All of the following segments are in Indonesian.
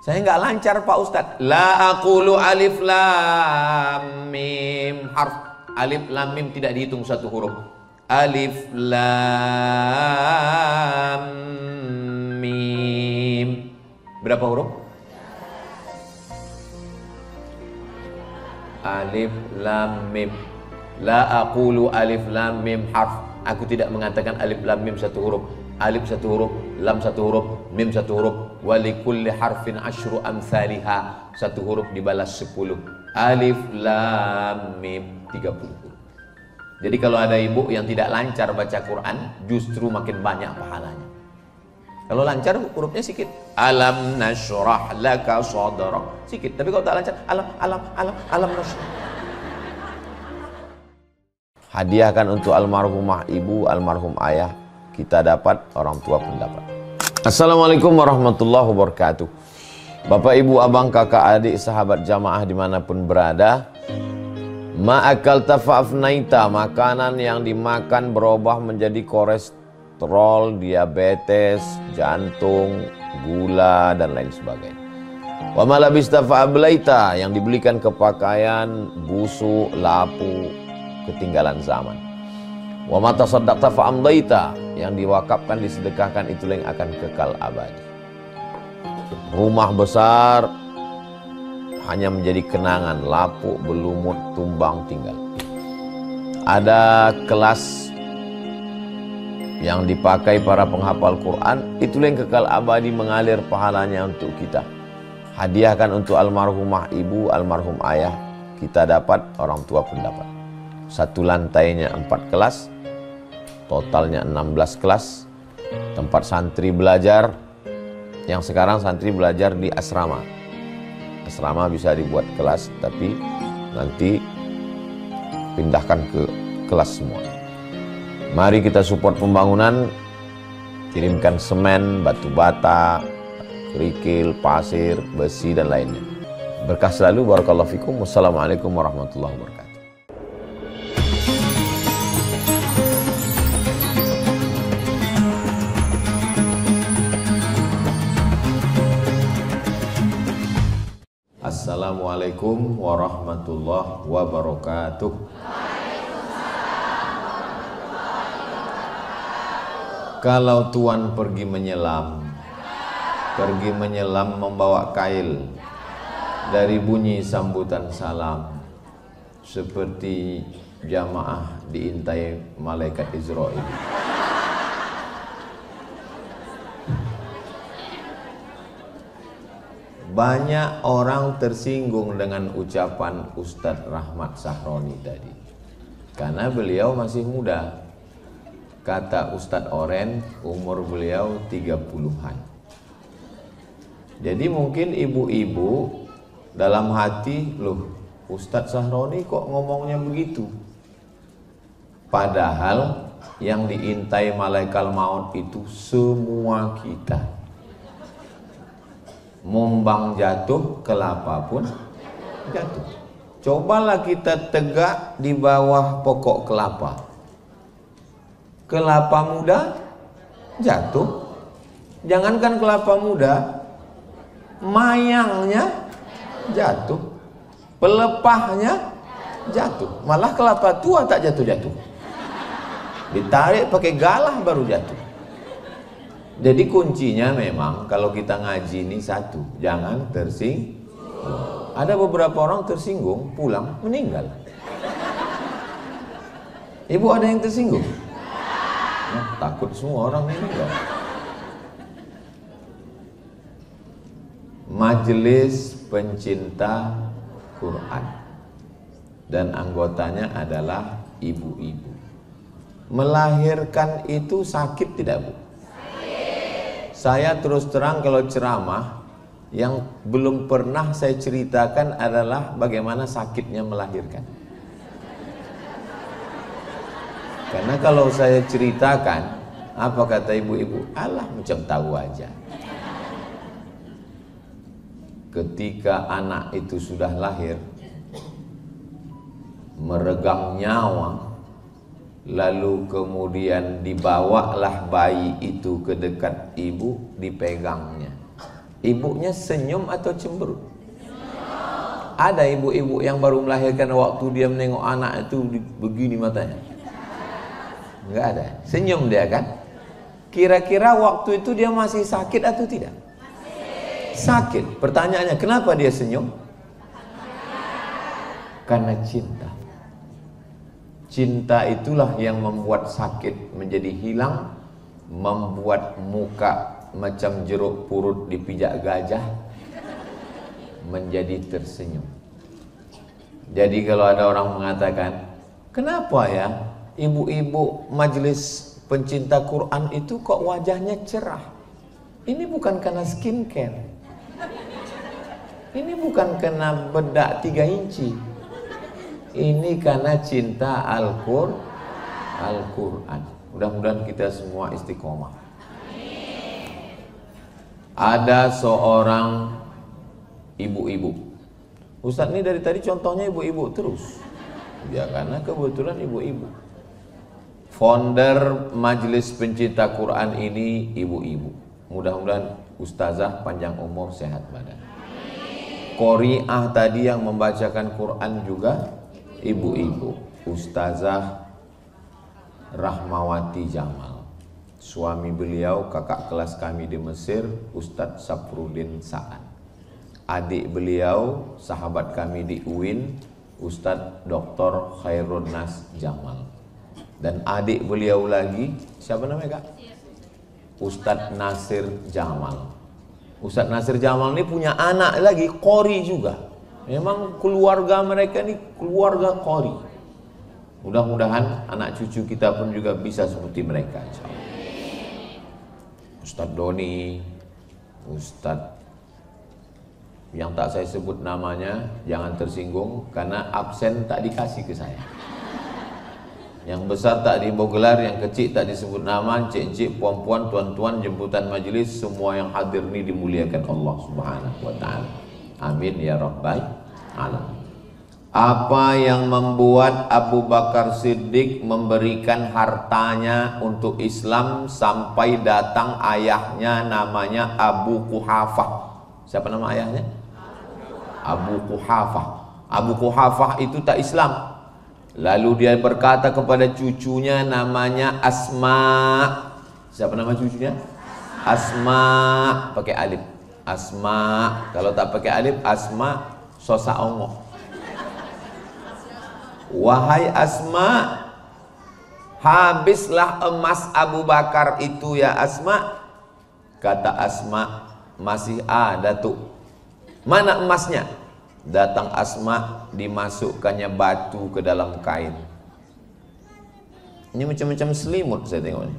Saya nggak lancar Pak Ustadz. La aqulu alif lam mim harf. Alif lam mim tidak dihitung satu huruf. Alif lam mim. Berapa huruf? Alif lam mim. La aqulu alif lam mim harf. Aku tidak mengatakan alif lam mim satu huruf. Alif satu huruf, lam satu huruf, mim satu huruf. Wa likulli harfin asyru amsalha. Satu huruf dibalas 10. Alif lam mim 30 huruf. Jadi kalau ada ibu yang tidak lancar baca Quran, justru makin banyak pahalanya. Kalau lancar hurufnya sedikit. Alam nashrah laka sadrak. Sedikit. Tapi kalau tak lancar, alam nashrah. Hadiahkan untuk almarhumah ibu, almarhum ayah. Kita dapat, orang tua pun dapat. Assalamualaikum warahmatullahi wabarakatuh. Bapak, ibu, abang, kakak, adik, sahabat jamaah dimanapun berada. Ma'akal tafa'afnaita, makanan yang dimakan berubah menjadi kolesterol, diabetes, jantung, gula, dan lain sebagainya. Wa malabista fa'ablaita, yang dibelikan ke pakaian, busuk, lapu, ketinggalan zaman. Wa mata saddaqta fa'amdaita, yang diwakafkan, disedekahkan, itulah yang akan kekal abadi. Rumah besar hanya menjadi kenangan, lapuk, berlumut, tumbang, tinggal. Ada kelas yang dipakai para penghafal Quran, itulah yang kekal abadi, mengalir pahalanya untuk kita. Hadiahkan untuk almarhumah ibu, almarhum ayah. Kita dapat, orang tua pun dapat. Satu lantainya 4 kelas, totalnya 16 kelas. Tempat santri belajar. Yang sekarang santri belajar di asrama. Asrama bisa dibuat kelas, tapi nanti pindahkan ke kelas semua. Mari kita support pembangunan. Kirimkan semen, batu bata, kerikil, pasir, besi, dan lainnya. Berkah selalu. Barakallahu fikum. Wassalamualaikum warahmatullahi wabarakatuh. Assalamualaikum warahmatullahi wabarakatuh. Kalau tuan pergi menyelam membawa kail, dari bunyi sambutan salam, seperti jamaah diintai malaikat Israel. Banyak orang tersinggung dengan ucapan Ustadz Rahmat Sahroni tadi, karena beliau masih muda. Kata Ustadz Oren, umur beliau 30-an. Jadi mungkin ibu-ibu dalam hati, loh, Ustadz Sahroni kok ngomongnya begitu? Padahal yang diintai malaikat maut itu semua kita. Mumbang jatuh, kelapa pun jatuh. Cobalah kita tegak di bawah pokok kelapa. Kelapa muda jatuh. Jangankan kelapa muda, mayangnya jatuh, pelepahnya jatuh. Malah kelapa tua tak jatuh-jatuh. Ditarik pakai galah baru jatuh. Jadi kuncinya memang kalau kita ngaji ini satu, jangan tersinggung. Ada beberapa orang tersinggung, pulang meninggal. Ibu ada yang tersinggung? Nah, takut semua orang meninggal. Majelis pencinta Quran dan anggotanya adalah ibu-ibu. Melahirkan itu sakit tidak, Bu? Saya terus terang kalau ceramah, yang belum pernah saya ceritakan adalah bagaimana sakitnya melahirkan. Karena kalau saya ceritakan, apa kata ibu-ibu? Alah, macam tahu aja. Ketika anak itu sudah lahir, meregang nyawa, lalu kemudian dibawalah bayi itu ke dekat ibu, dipegangnya. Ibunya senyum atau cemberut? Ada ibu-ibu yang baru melahirkan, waktu dia menengok anak itu begini matanya. Enggak ada. Senyum dia kan? Kira-kira waktu itu dia masih sakit atau tidak? Sakit. Pertanyaannya, kenapa dia senyum? Karena cinta. Cinta itulah yang membuat sakit menjadi hilang, membuat muka macam jeruk purut dipijak gajah menjadi tersenyum. Jadi kalau ada orang mengatakan, kenapa ya ibu-ibu majelis pencinta Quran itu kok wajahnya cerah? Ini bukan karena skincare, ini bukan karena bedak 3 inci, ini karena cinta Al-Quran. Mudah-mudahan kita semua istiqomah. Ada seorang ibu-ibu. Ustaz ini dari tadi contohnya ibu-ibu terus. Ya karena kebetulan ibu-ibu. Founder Majelis Pencinta Quran ini ibu-ibu. Mudah-mudahan ustazah panjang umur, sehat badan. Qori'ah tadi yang membacakan Quran juga ibu-ibu. Ustazah Rahmawati Jamal. Suami beliau kakak kelas kami di Mesir, Ustadz Saprudin Sa'an. Adik beliau sahabat kami di UIN, Ustadz Dr. Khairun Nas Jamal. Dan adik beliau lagi, siapa namanya kak? Ustadz Nasir Jamal. Ustadz Nasir Jamal ini punya anak lagi, qori juga. Memang keluarga mereka ini keluarga qori. Mudah-mudahan anak cucu kita pun juga bisa seperti mereka, insyaallah. Ustadz Doni, Ustadz yang tak saya sebut namanya, jangan tersinggung karena absen tak dikasih ke saya. Yang besar tak dibawa gelar, yang kecil tak disebut nama, encik-encik, puan-puan, tuan-tuan, jemputan majelis, semua yang hadir ini dimuliakan Allah Subhanahu wa taala. Amin ya rabbal alamin. Apa yang membuat Abu Bakar Siddiq memberikan hartanya untuk Islam sampai datang ayahnya namanya Abu Quhafah? Siapa nama ayahnya? Abu Quhafah. Abu Quhafah itu tak Islam. Lalu dia berkata kepada cucunya namanya Asma. Siapa nama cucunya? Asma, pakai alif. Asma. Kalau tak pakai alif, Asma sosa ongo. Wahai Asma, habislah emas Abu Bakar itu ya Asma. Kata Asma, masih ada tuh. Mana emasnya? Datang Asma, dimasukkannya batu ke dalam kain. Ini macam-macam selimut saya tengok ini.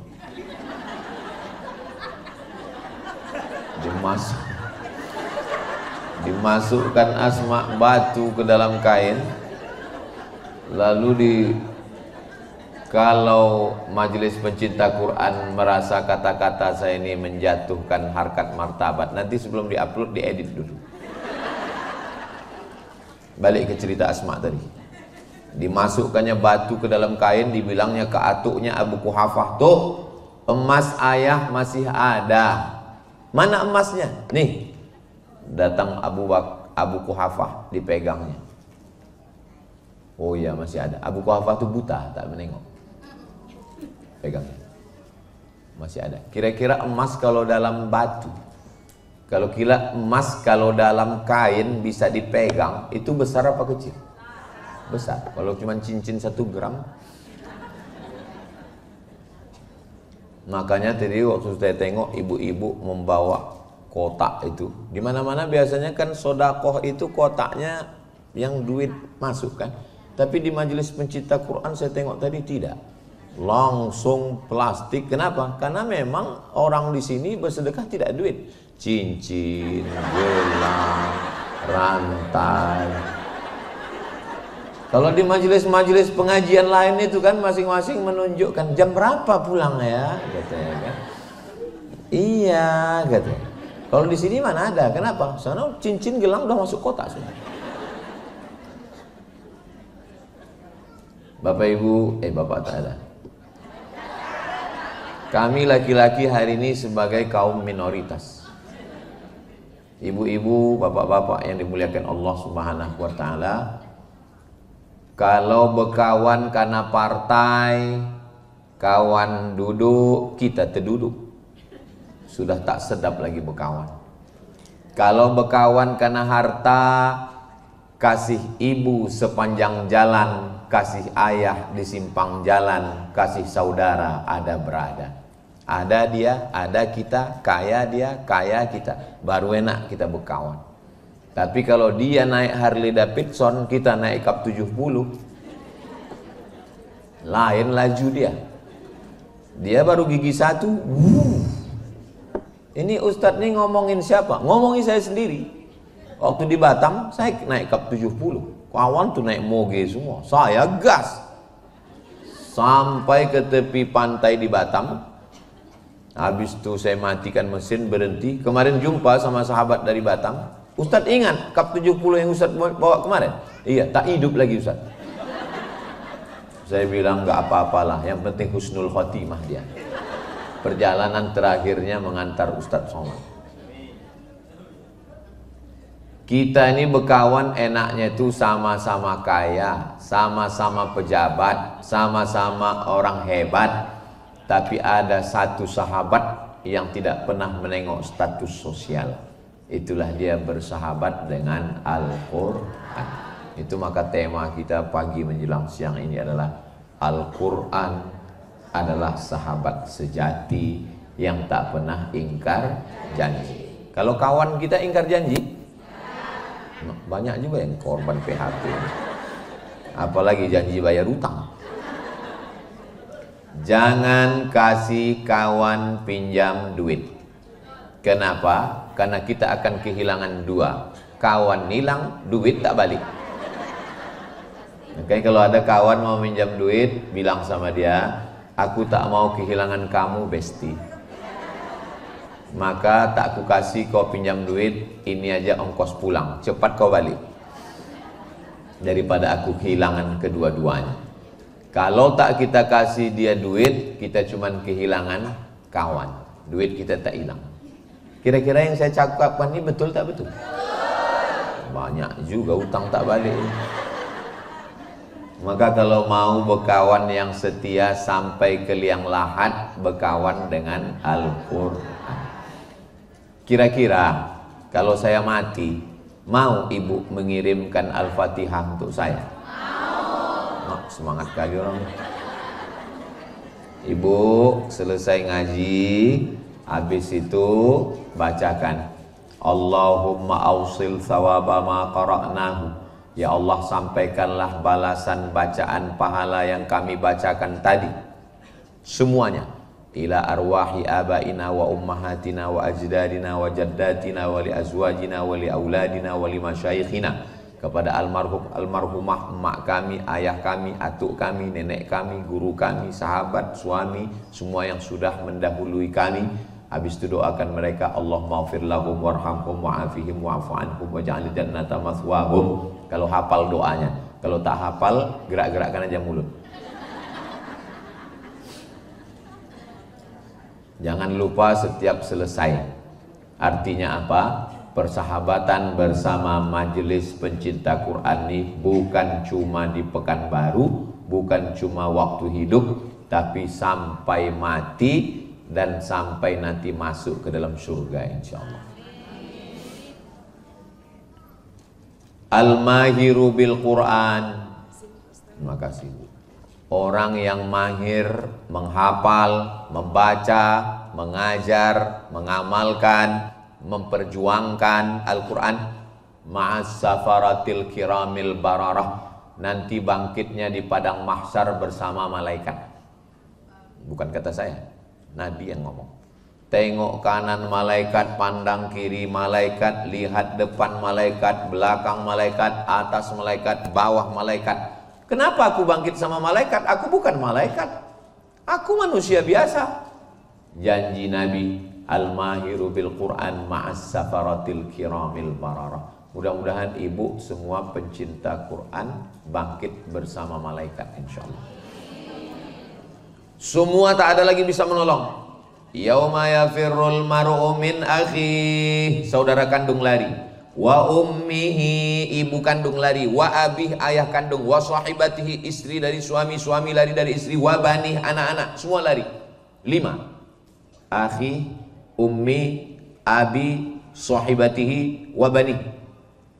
Dimasukkan Asma batu ke dalam kain. Lalu kalau majelis pencinta Quran merasa kata-kata saya ini menjatuhkan harkat martabat, nanti sebelum diupload diedit dulu. Balik ke cerita Asma tadi. Dimasukkannya batu ke dalam kain, dibilangnya ke atuknya Abu Quhafah, tuh emas ayah masih ada. Mana emasnya? Nih. Datang Abu Quhafah, dipegangnya. Oh iya masih ada. Abu Quhafah itu buta, tak menengok. Pegangnya. Masih ada. Kira-kira emas kalau dalam batu, kalau kira emas kalau dalam kain bisa dipegang, itu besar apa kecil? Besar. Kalau cuma cincin 1 gram. Makanya tadi waktu saya tengok ibu-ibu membawa kotak itu. Di mana-mana biasanya kan sodakoh itu kotaknya yang duit masuk kan. Tapi di majelis pencinta Quran saya tengok tadi tidak. Langsung plastik. Kenapa? Karena memang orang di sini bersedekah tidak duit. Cincin, gelang, rantai. Kalau di majelis-majelis pengajian lain itu kan masing-masing menunjukkan jam berapa pulang ya, katanya kan. Iya, katanya. Kalau di sini mana ada? Kenapa? Sana cincin gelang udah masuk kotak sudah. Bapak Ibu, Bapak tak ada. Kami laki-laki hari ini sebagai kaum minoritas. Ibu-ibu, bapak-bapak yang dimuliakan Allah Subhanahu wa taala, kalau berkawan karena partai, kawan duduk, kita terduduk. Sudah tak sedap lagi berkawan. Kalau berkawan karena harta, kasih ibu sepanjang jalan, kasih ayah di simpang jalan, kasih saudara ada berada. Ada dia, ada kita, kaya dia, kaya kita, baru enak kita berkawan. Tapi kalau dia naik Harley Davidson, kita naik Cup 70, lain laju dia. Dia baru gigi satu, ini Ustadz nih ngomongin siapa? Ngomongin saya sendiri. Waktu di Batam, saya naik Cup 70. Kawan tuh naik moge semua. Saya gas. Sampai ke tepi pantai di Batam. Habis itu saya matikan mesin, berhenti. Kemarin jumpa sama sahabat dari Batam. Ustadz ingat Cup 70 yang Ustadz bawa kemarin? Iya, tak hidup lagi Ustadz. Saya bilang gak apa-apalah, yang penting husnul khotimah dia. Perjalanan terakhirnya mengantar Ustadz Somad. Kita ini berkawan enaknya itu sama-sama kaya, sama-sama pejabat, sama-sama orang hebat. Tapi ada satu sahabat yang tidak pernah menengok status sosial. Itulah dia bersahabat dengan Al-Quran. Itu maka tema kita pagi menjelang siang ini adalah Al-Quran adalah sahabat sejati yang tak pernah ingkar janji. Kalau kawan kita ingkar janji, banyak juga yang korban PHP. Apalagi janji bayar utang. Jangan kasih kawan pinjam duit. Kenapa? Karena kita akan kehilangan dua. Kawan hilang, duit tak balik. Makanya kalau ada kawan mau minjam duit, bilang sama dia, aku tak mau kehilangan kamu besti. Maka tak aku kasih kau pinjam duit, ini aja ongkos pulang, cepat kau balik. Daripada aku kehilangan kedua-duanya. Kalau tak kita kasih dia duit, kita cuman kehilangan kawan. Duit kita tak hilang. Kira-kira yang saya cakapkan ini betul tak betul? Banyak juga utang tak balik. Maka kalau mau berkawan yang setia sampai ke liang lahat, berkawan dengan Al-Quran. Kira-kira kalau saya mati, mau ibu mengirimkan Al-Fatihah untuk saya? Mau. Oh, semangat kali orang. Ibu selesai ngaji, habis itu bacakan Allahumma ausil thawaba ma qara'nahu. Ya Allah, sampaikanlah balasan bacaan pahala yang kami bacakan tadi semuanya ila arwahi abaina wa ummahatina wa ajdadina wa jaddatina wa li azwajina wa li auladina wa li masyayikhina, kepada almarhumah emak kami, ayah kami, atuk kami, nenek kami, guru kami, sahabat, suami, semua yang sudah mendahului kami. Habis itu doakan mereka, Allahumma ighfir lahum warhamhum wa'afihim wa'fu anhum waj'al jannata mathwahum. Kalau hafal doanya, kalau tak hafal gerak-gerakkan aja mulut. Jangan lupa setiap selesai. Artinya apa? Persahabatan bersama majelis pencinta Quran ini bukan cuma di Pekanbaru, bukan cuma waktu hidup, tapi sampai mati dan sampai nanti masuk ke dalam surga insyaallah. Al-mahiru bil Quran. Terima kasih Bu. Orang yang mahir menghafal, membaca, mengajar, mengamalkan, memperjuangkan Al-Quran, ma'as safaratil kiramil bararah, nanti bangkitnya di padang mahsyar bersama malaikat. Bukan kata saya, Nabi yang ngomong. Tengok kanan malaikat, pandang kiri malaikat, lihat depan malaikat, belakang malaikat, atas malaikat, bawah malaikat. Kenapa aku bangkit sama malaikat? Aku bukan malaikat, aku manusia biasa. Janji Nabi, al-mahiru bil Quran ma'as safaratil kiramil bararah. Mudah-mudahan ibu semua pencinta Quran bangkit bersama malaikat insyaallah. Semua tak ada lagi bisa menolong. Yauma yafirrul mar'u min akhi, saudara kandung lari. Wa ummihi, ibu kandung lari. Wa abih, ayah kandung. Wa sahibatihi, istri dari suami, suami lari dari istri. Wa banih, anak-anak, semua lari. 5. Akhi, ummi, abi, sahibatihi, wa banih.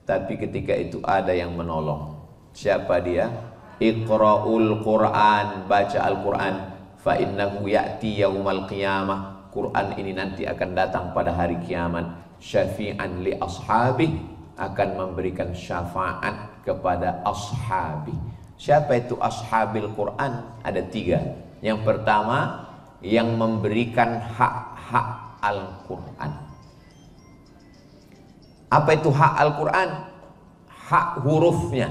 Tapi ketika itu ada yang menolong. Siapa dia? Iqra'ul Qur'an, baca Al-Quran. Fa innahu ya'ti yaumal qiyamah, Quran ini nanti akan datang pada hari kiamat. Syafi'an li ashabih, akan memberikan syafaat kepada ashabi. Siapa itu ashabil Quran? Ada 3. Yang pertama, yang memberikan hak-hak Al-Quran. Apa itu hak Al-Quran? Hak hurufnya.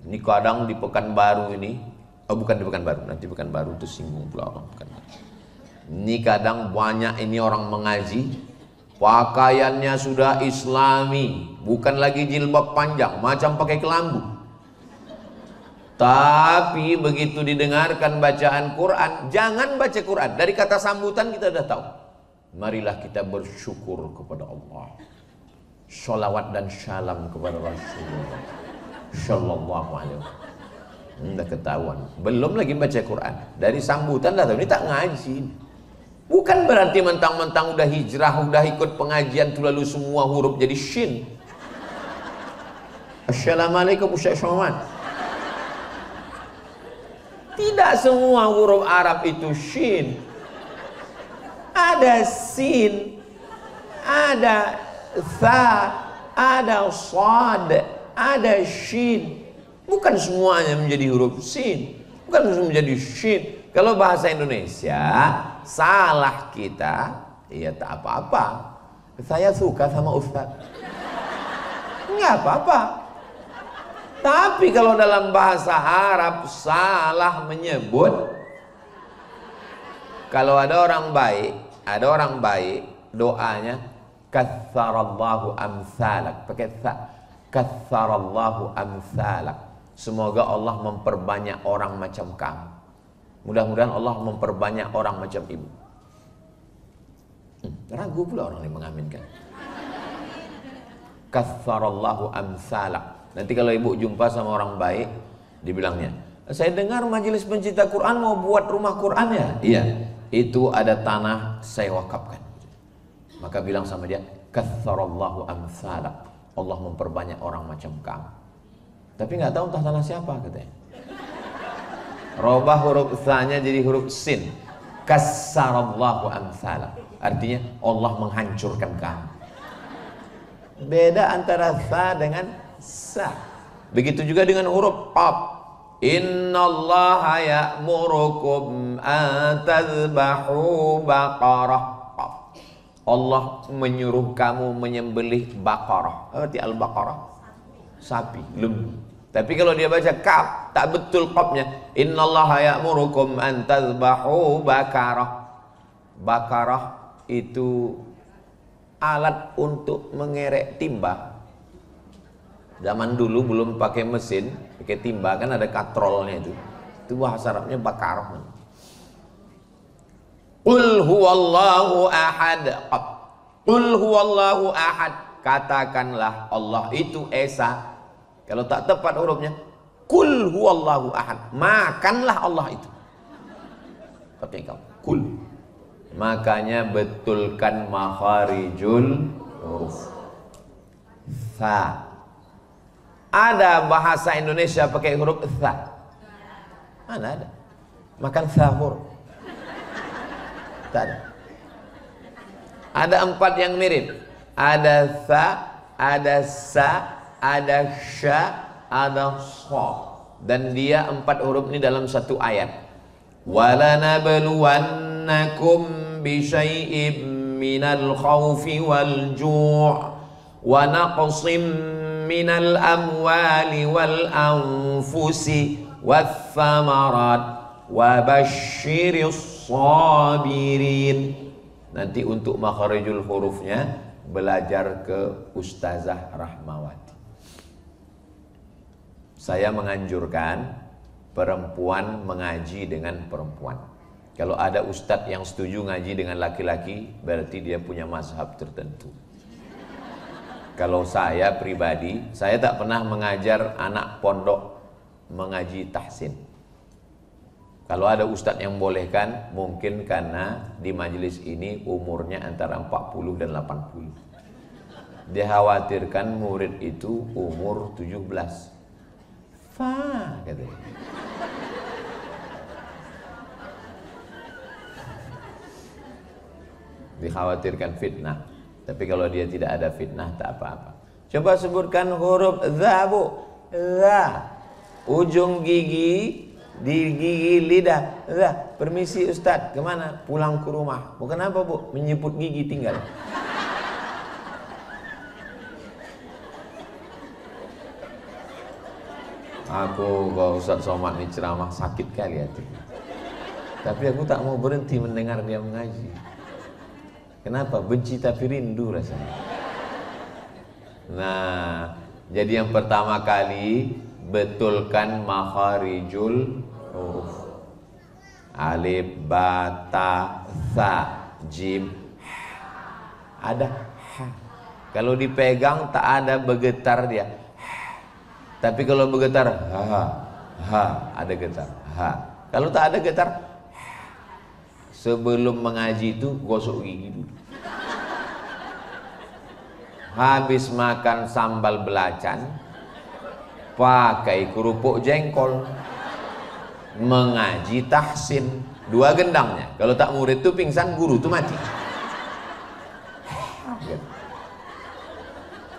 Ini kadang di Pekanbaru ini, bukan di Pekanbaru, nanti Pekanbaru itu singgung pula orang Pekanbaru. Ini kadang banyak ini orang mengaji, pakaiannya sudah islami, bukan lagi jilbab panjang, macam pakai kelambu. Tapi begitu didengarkan bacaan Quran, jangan baca Quran. Dari kata sambutan kita sudah tahu. Marilah kita bersyukur kepada Allah. Sholawat dan salam kepada Rasulullah Sallallahu alaihi wasallam. Udah ketahuan. Belum lagi baca Quran. Dari sambutan dah tahu ini tak ngaji. Bukan berarti mentang-mentang udah hijrah, udah ikut pengajian tuh lalu semua huruf jadi shin. Assalamualaikum Ustaz Somad. Tidak semua huruf Arab itu shin. Ada sin, ada tha, ada sad, ada shin. Bukan semuanya menjadi huruf sin, bukan semua menjadi shin. Kalau bahasa Indonesia salah kita, ya tak apa-apa. Saya suka sama Ustaz, nggak apa-apa. Tapi kalau dalam bahasa Arab salah menyebut, kalau ada orang baik doanya katsarallahu amsalak, pakai tha, katsarallahu amsalak, semoga Allah memperbanyak orang macam kamu. Mudah-mudahan Allah memperbanyak orang macam ibu. Ragu pula orang yang mengaminkan. Katsarallahu amsalak. Nanti kalau ibu jumpa sama orang baik, dibilangnya, saya dengar majelis pencinta Quran mau buat rumah Quran ya? Iya, itu ada tanah saya wakafkan. Maka bilang sama dia, katsarallahu amsalak, Allah memperbanyak orang macam kamu. Tapi nggak tahu entah tanah siapa katanya. Robah huruf tha-nya jadi huruf sin. Katsarallahu amsalak, artinya Allah menghancurkan kamu. Beda antara tha dengan sa. Begitu juga dengan huruf qaf. Innallaha ya'murukum an tadhbahu baqarah. Qaf. Allah menyuruh kamu menyembelih baqarah. Arti al-baqarah? Sapi, lembu. Tapi kalau dia baca kaf, tak betul qafnya. Innallaha ya'murukum an tadhbahu baqarah. Baqarah itu alat untuk mengerek timba. Zaman dulu belum pakai mesin, pakai timba, kan ada katrolnya itu. Itu bahasa Arabnya bakarah. Qul huwallahu ahad. Qul huwallahu ahad. Katakanlah Allah itu esa. Kalau tak tepat hurufnya, qul huwallahu ahad. Makanlah Allah itu. Pakai kau. Qul. Makanya betulkan makharijul huruf. Fa. Ada bahasa Indonesia pakai huruf tha? Mana ada? Makan sahur. Tak ada. Ada 4 yang mirip. Ada tha, ada sa, ada sya, ada sha. Dan dia 4 huruf ini dalam satu ayat. وَلَنَبْلُوَنَّكُمْ بِشَيْءٍ مِّنَ الْخَوْفِ وَالْجُوعِ وَنَقْصٍ مِّنَ الْأَمْوَالِ وَالْأَنفُسِ وَالثَّمَرَاتِ وَبَشِّرِ الصَّابِرِينَ. Nanti untuk makharijul hurufnya belajar ke Ustazah Rahmawati. Saya menganjurkan perempuan mengaji dengan perempuan. Kalau ada ustadz yang setuju ngaji dengan laki-laki, berarti dia punya mazhab tertentu. Kalau saya pribadi, saya tak pernah mengajar anak pondok mengaji tahsin. Kalau ada ustadz yang bolehkan, mungkin karena di majelis ini umurnya antara 40 dan 80. Dia khawatirkan murid itu umur 17. Katanya. Dikhawatirkan fitnah. Tapi kalau dia tidak ada fitnah, tak apa-apa. Coba sebutkan huruf za, Bu. Za. Ujung gigi di gigi lidah. Za. Permisi Ustadz, kemana? Pulang ke rumah. Bukan apa, Bu? Menyebut gigi tinggal. Aku kalau Ustadz Somad ini ceramah sakit kali hati. Tapi aku tak mau berhenti mendengar dia mengaji. Kenapa? Benci tapi rindu rasanya. Nah, jadi yang pertama kali betulkan makharijul huruf. Alif, ba, ta, tha, jim, ha. Ada ha. Kalau dipegang tak ada bergetar dia. Tapi kalau bergetar ha, ada getar. Ha. Kalau tak ada getar, sebelum mengaji itu gosok gigi dulu. Habis makan sambal belacan, pakai kerupuk jengkol, mengaji tahsin, 2 gendangnya. Kalau tak murid itu pingsan, guru itu mati.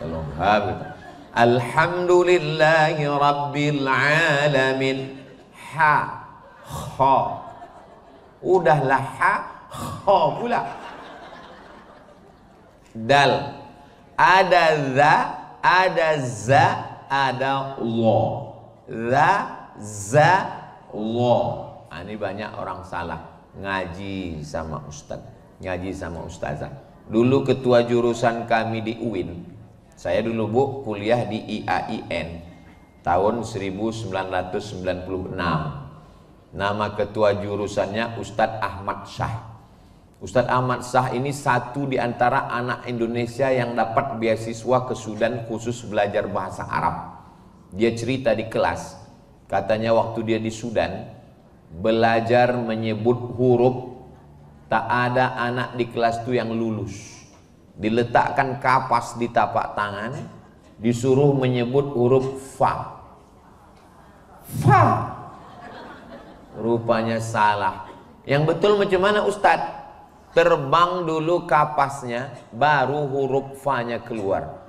Kalau habis, alhamdulillahi rabbil alamin, ha, kha. Udahlah ha, kha pula. Dal. Ada za, ada za, ada lo. Za, za, lo. Nah, ini banyak orang salah ngaji sama ustaz, ngaji sama ustazah. Dulu ketua jurusan kami di UIN, saya dulu Bu kuliah di IAIN tahun 1996. Nama ketua jurusannya Ustadz Ahmad Shah. Ustadz Ahmad Shah ini satu di antara anak Indonesia yang dapat beasiswa ke Sudan khusus belajar bahasa Arab. Dia cerita di kelas, katanya waktu dia di Sudan belajar menyebut huruf, tak ada anak di kelas itu yang lulus. Diletakkan kapas di tapak tangan, disuruh menyebut huruf fa. Fa. Rupanya salah. Yang betul macam mana Ustadz? Terbang dulu kapasnya, baru huruf fa-nya keluar.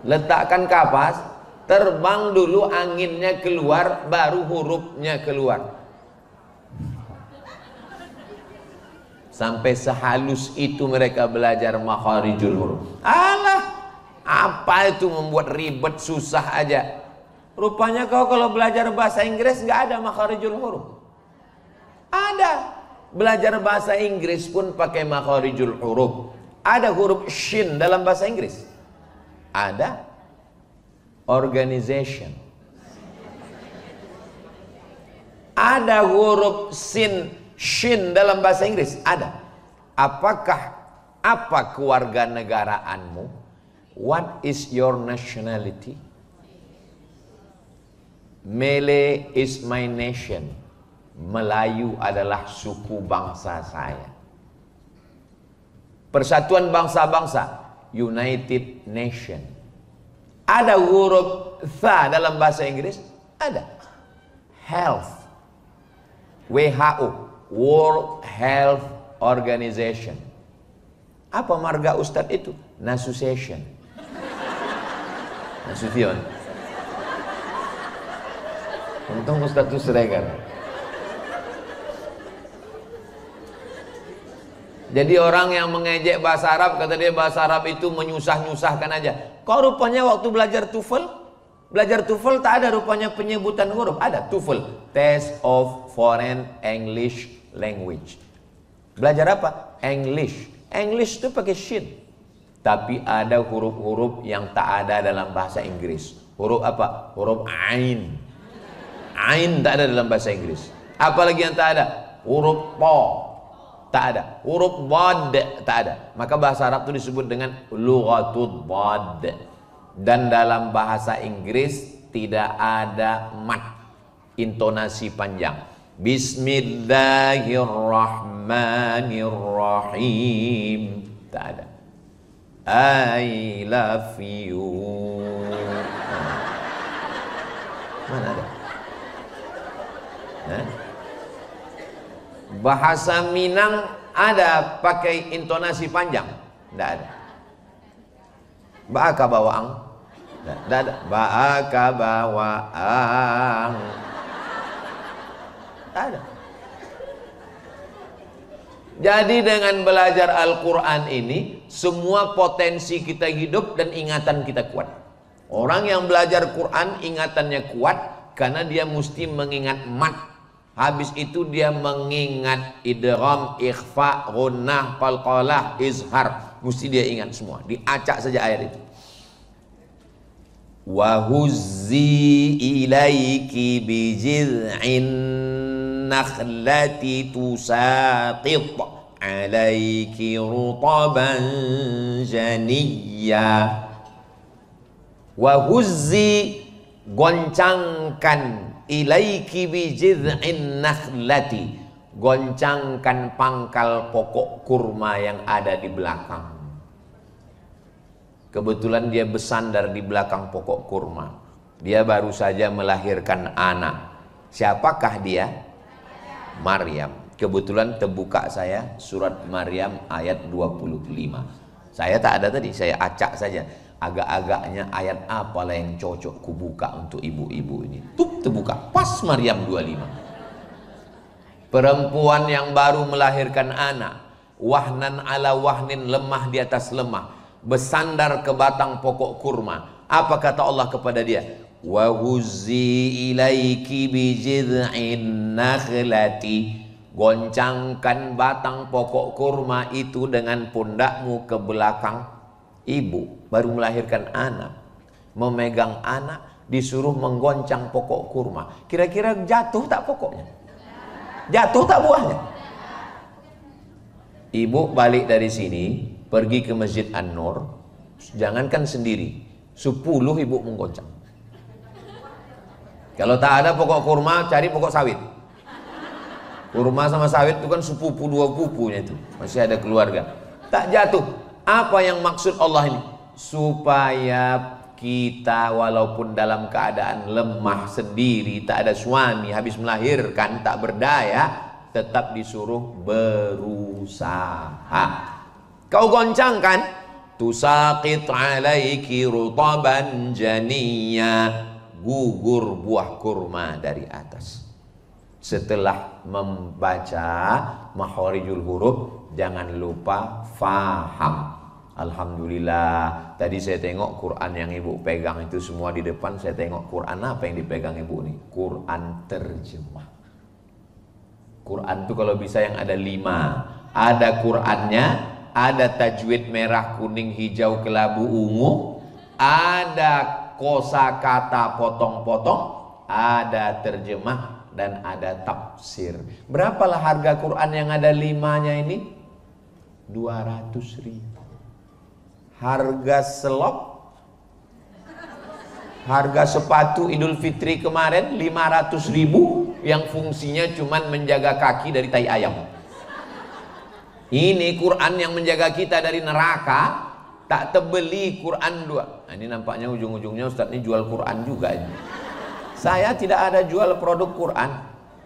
Letakkan kapas, terbang dulu anginnya keluar, baru hurufnya keluar. Sampai sehalus itu mereka belajar makharijul huruf. Alah, apa itu membuat ribet susah aja. Rupanya kau kalau belajar bahasa Inggris nggak ada makharijul huruf. Ada. Belajar bahasa Inggris pun pakai makharijul huruf. Ada huruf shin dalam bahasa Inggris. Ada. Organization. Ada huruf sin, shin dalam bahasa Inggris. Ada. Apa kewarganegaraanmu? What is your nationality? Malay is my nation. Melayu adalah suku bangsa saya. Persatuan bangsa-bangsa, United Nation. Ada huruf tha dalam bahasa Inggris? Ada. Health. WHO, World Health Organization. Apa marga Ustadz itu? Nasution. Nasution. Untung Ustadz itu Siregar. Jadi orang yang mengejek bahasa Arab, kata dia bahasa Arab itu menyusah-nyusahkan aja. Kok rupanya waktu belajar TOEFL tak ada rupanya penyebutan huruf. Ada TOEFL, Test of Foreign English Language. Belajar apa? English. English itu pakai shin. Tapi ada huruf-huruf yang tak ada dalam bahasa Inggris. Huruf apa? Huruf ain. Ain tak ada dalam bahasa Inggris. Apalagi yang tak ada? Huruf po. Tak ada. Huruf dhad tak ada. Maka bahasa Arab itu disebut dengan lughatud dhad. Dan dalam bahasa Inggris tidak ada mat, intonasi panjang. Bismillahirrahmanirrahim. Tak ada. I love you. Mana ada? Bahasa Minang ada pakai intonasi panjang? Tidak ada. Ba'aka bawaang? Tidak ada. Ba'aka bawaang? Tidak ada. Jadi dengan belajar Al-Quran ini, semua potensi kita hidup dan ingatan kita kuat. Orang yang belajar Quran ingatannya kuat karena dia mesti mengingat mat. Habis itu dia mengingat idgham, ikhfa, ghunnah, qalqalah, izhar. Mesti dia ingat semua. Diacak saja ayat itu. Wa huzzi ilaiki bijiz'in nakhlati tusaqit alaiki rutaban janiyya. Wa huzzi, goncangkan, ilaiki bijiz'in nakhlati, goncangkan pangkal pokok kurma yang ada di belakang. Kebetulan dia bersandar di belakang pokok kurma. Dia baru saja melahirkan anak. Siapakah dia? Maryam. Kebetulan terbuka saya surat Maryam ayat 25. Saya tak ada tadi, saya acak saja. Agak-agaknya ayat apalah yang cocok kubuka untuk ibu-ibu ini. Tuh terbuka, pas Maryam 25. Perempuan yang baru melahirkan anak, wahnan ala wahnin, lemah di atas lemah, bersandar ke batang pokok kurma. Apa kata Allah kepada dia? Wa huzzi ilaiki bijid'in nakhlati, goncangkan batang pokok kurma itu dengan pundakmu ke belakang. Ibu baru melahirkan anak, memegang anak, disuruh menggoncang pokok kurma. Kira-kira jatuh tak pokoknya? Jatuh tak buahnya? Ibu balik dari sini, pergi ke Masjid An-Nur, jangankan sendiri, 10 ibu menggoncang. Kalau tak ada pokok kurma, cari pokok sawit. Kurma sama sawit itu kan sepupu, dua pupunya itu, masih ada keluarga. Tak jatuh. Apa yang maksud Allah ini? Supaya kita walaupun dalam keadaan lemah sendiri, tak ada suami, habis melahirkan, tak berdaya, tetap disuruh berusaha. Kau goncangkan, tusaqit alaiki rutaban janiyya, gugur buah kurma dari atas. Setelah membaca makharijul huruf, jangan lupa faham. Alhamdulillah, tadi saya tengok Quran yang ibu pegang itu semua di depan. Saya tengok Quran apa yang dipegang ibu ini? Quran terjemah. Quran itu kalau bisa yang ada 5. Ada Qurannya, ada tajwid merah, kuning, hijau, kelabu, ungu, ada kosakata potong-potong, ada terjemah, dan ada tafsir. Berapalah harga Quran yang ada 5-nya ini? 200.000. Harga selop, harga sepatu Idul Fitri kemarin 500.000 yang fungsinya cuman menjaga kaki dari tai ayam. Ini Quran yang menjaga kita dari neraka. Tak terbeli Quran 2. Nah, ini nampaknya ujung-ujungnya Ustadz ini jual Quran juga ini. Saya tidak ada jual produk Quran.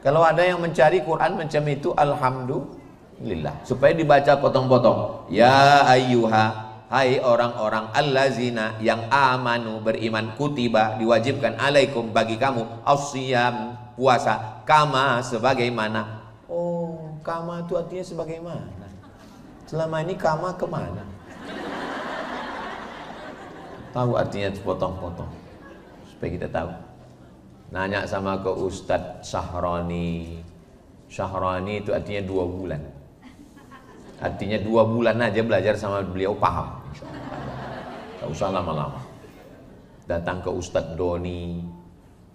Kalau ada yang mencari Quran macam itu, alhamdulillah, supaya dibaca potong-potong. Ya ayyuha, hai orang-orang allazina yang amanu, beriman, kutiba, diwajibkan, alaikum, bagi kamu, as-siyam, puasa, kama, sebagaimana. Oh, kama itu artinya sebagaimana. Selama ini kama kemana? Tahu artinya potong-potong, supaya kita tahu. Nanya sama ke Ustadz Syahrani. Syahrani itu artinya 2 bulan. Artinya 2 bulan aja belajar sama beliau paham. Tak usah lama-lama. datang ke Ustadz Doni,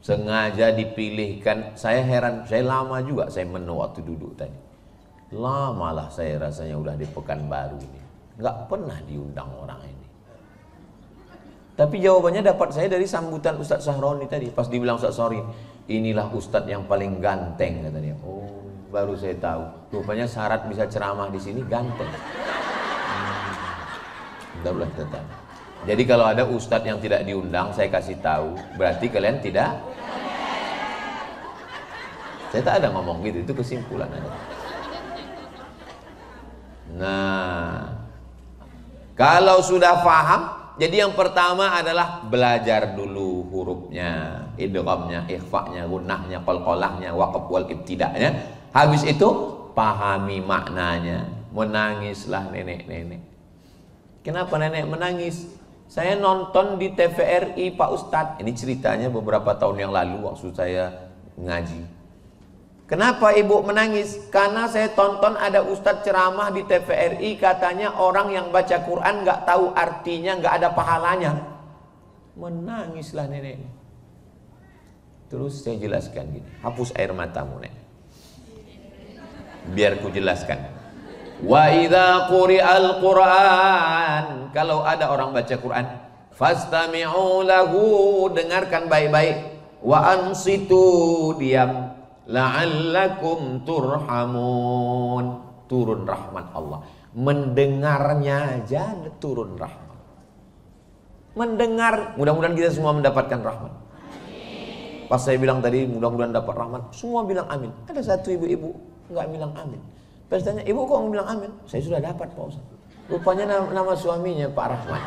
sengaja dipilihkan. Saya heran, saya lama juga saya menu waktu duduk tadi. Lamalah saya rasanya udah di Pekanbaru ini, nggak pernah diundang orang ini. Tapi jawabannya dapat saya dari sambutan Ustadz Sahroni tadi. Pas dibilang Ustadz Sahroni, inilah Ustadz yang paling ganteng, kata dia. Oh, baru saya tahu. Rupanya syarat bisa ceramah di sini ganteng. Udah tetap. Jadi kalau ada Ustadz yang tidak diundang, saya kasih tahu, berarti kalian tidak. Saya tak ada ngomong gitu, itu kesimpulan aja. Nah, kalau sudah paham, jadi yang pertama adalah belajar dulu hurufnya, idghamnya, ikhfa'nya, gunnahnya, qalqalahnya, waqf wal ibtida'nya. Habis itu pahami maknanya. Menangislah nenek-nenek. Kenapa nenek menangis? Saya nonton di TVRI Pak Ustadz. Ini ceritanya beberapa tahun yang lalu waktu saya ngaji. Kenapa ibu menangis? Karena saya tonton ada Ustadz ceramah di TVRI, katanya orang yang baca Quran nggak tahu artinya, nggak ada pahalanya. Menangislah nenek. Terus saya jelaskan gini, hapus air matamu nek, biar ku jelaskan. Wa idza quri'al Qur'an, kalau ada orang baca Quran, fastami'u lahu, dengarkan baik-baik, wa ansitu, diam, la'allakum turhamun, turun rahmat Allah. Mendengarnya aja turun rahmat. Mendengar, mudah-mudahan kita semua mendapatkan rahmat. Pas saya bilang tadi mudah-mudahan dapat rahmat, semua bilang amin. Ada satu ibu-ibu nggak bilang amin. Pas tanya, ibu kok bilang amin? Saya sudah dapat Pak Ustaz. Rupanya nama suaminya Pak Rahman,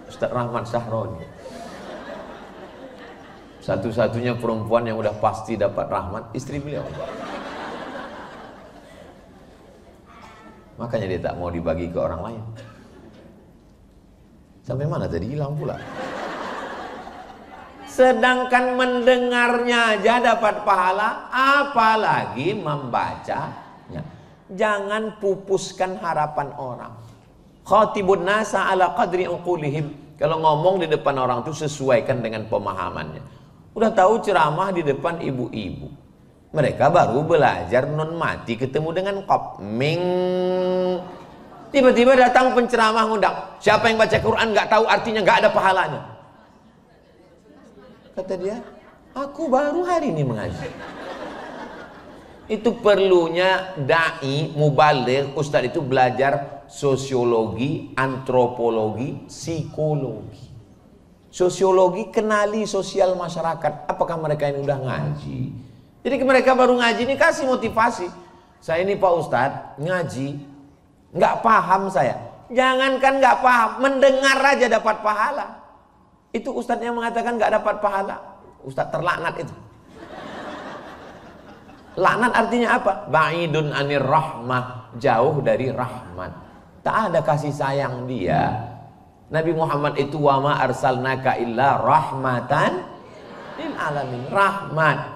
Ustaz Rahman Sahroni. Satu-satunya perempuan yang udah pasti dapat rahmat, istri beliau. Makanya dia tak mau dibagi ke orang lain. Sampai mana tadi, hilang pula. Sedangkan mendengarnya aja dapat pahala, apalagi membacanya. Jangan pupuskan harapan orang. Khatibun nasa ala qadri uqulihim. Kalau ngomong di depan orang itu sesuaikan dengan pemahamannya. Udah tahu ceramah di depan ibu-ibu, mereka baru belajar nun mati ketemu dengan qaf ming. Tiba-tiba datang penceramah ngundang, siapa yang baca Quran nggak tahu artinya, nggak ada pahalanya. Kata dia, aku baru hari ini mengaji. Itu perlunya dai, mubaligh, ustadz itu belajar sosiologi, antropologi, psikologi. Sosiologi, kenali sosial masyarakat. Apakah mereka ini udah ngaji? Jadi mereka baru ngaji ini kasih motivasi. Saya ini Pak Ustadz ngaji, nggak paham saya. Jangankan nggak paham, mendengar aja dapat pahala. Itu ustadz yang mengatakan nggak dapat pahala, ustadz terlaknat itu. Laknat artinya apa? Ba'idun anir rahmah, jauh dari rahmat. Tak ada kasih sayang dia. Nabi Muhammad itu wa ma arsalnaka illa rahmatan lil alamin, rahmat.